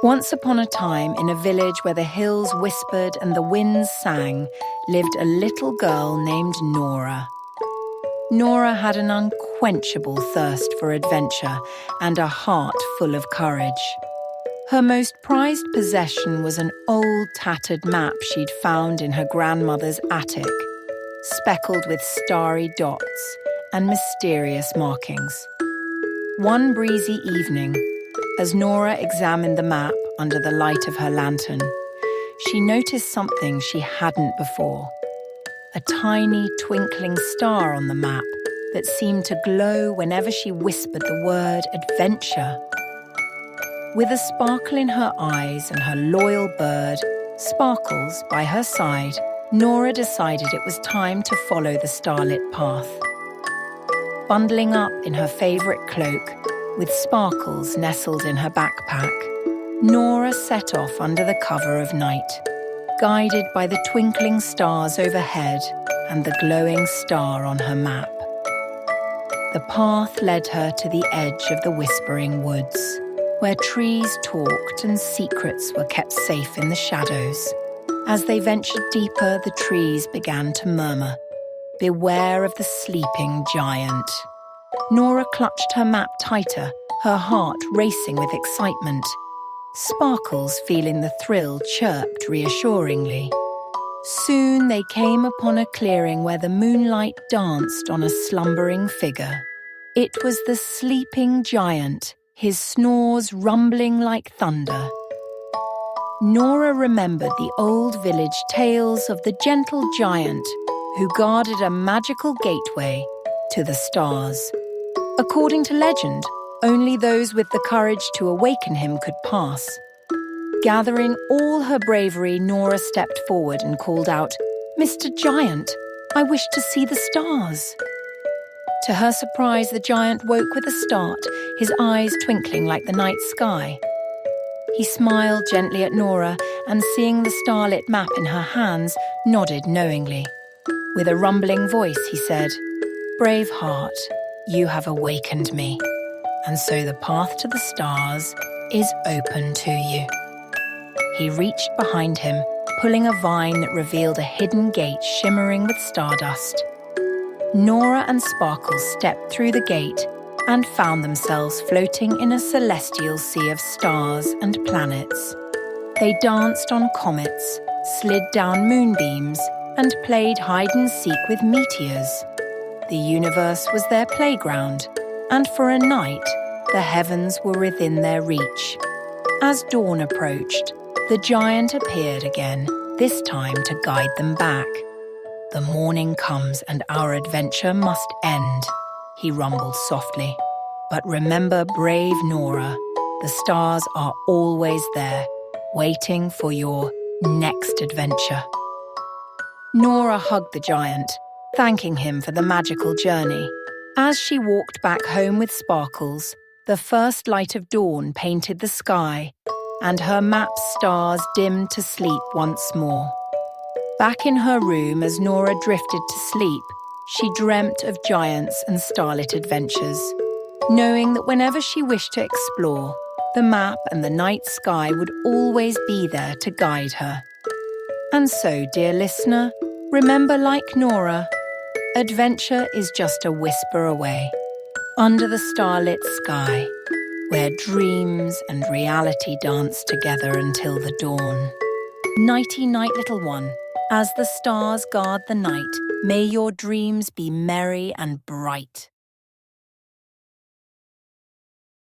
Once upon a time, in a village where the hills whispered and the winds sang, lived a little girl named Nora. Nora had an unquenchable thirst for adventure and a heart full of courage. Her most prized possession was an old tattered map she'd found in her grandmother's attic, speckled with starry dots and mysterious markings. One breezy evening, as Nora examined the map under the light of her lantern, she noticed something she hadn't before. A tiny twinkling star on the map that seemed to glow whenever she whispered the word adventure. With a sparkle in her eyes and her loyal bird, Sparkles, by her side, Nora decided it was time to follow the starlit path. Bundling up in her favourite cloak, with Sparkles nestled in her backpack, Nora set off under the cover of night, guided by the twinkling stars overhead and the glowing star on her map. The path led her to the edge of the whispering woods, where trees talked and secrets were kept safe in the shadows. As they ventured deeper, the trees began to murmur, "Beware of the sleeping giant." Nora clutched her map tighter, her heart racing with excitement. Sparkles, feeling the thrill, chirped reassuringly. Soon they came upon a clearing where the moonlight danced on a slumbering figure. It was the sleeping giant, his snores rumbling like thunder. Nora remembered the old village tales of the gentle giant who guarded a magical gateway to the stars. According to legend, only those with the courage to awaken him could pass. Gathering all her bravery, Nora stepped forward and called out, "Mr. Giant, I wish to see the stars." To her surprise, the giant woke with a start, his eyes twinkling like the night sky. He smiled gently at Nora and, seeing the starlit map in her hands, nodded knowingly. With a rumbling voice, he said, "Brave heart, you have awakened me, and so the path to the stars is open to you." He reached behind him, pulling a vine that revealed a hidden gate shimmering with stardust. Nora and Sparkles stepped through the gate and found themselves floating in a celestial sea of stars and planets. They danced on comets, slid down moonbeams, and played hide-and-seek with meteors. The universe was their playground, and for a night, the heavens were within their reach. As dawn approached, the giant appeared again, this time to guide them back. "The morning comes and our adventure must end," he rumbled softly. "But remember, brave Nora, the stars are always there, waiting for your next adventure." Nora hugged the giant, thanking him for the magical journey. As she walked back home with Sparkles, the first light of dawn painted the sky, and her map's stars dimmed to sleep once more. Back in her room, as Nora drifted to sleep, she dreamt of giants and starlit adventures, knowing that whenever she wished to explore, the map and the night sky would always be there to guide her. And so, dear listener, remember, like Nora, adventure is just a whisper away, under the starlit sky, where dreams and reality dance together until the dawn. Nighty-night, little one. As the stars guard the night, may your dreams be merry and bright.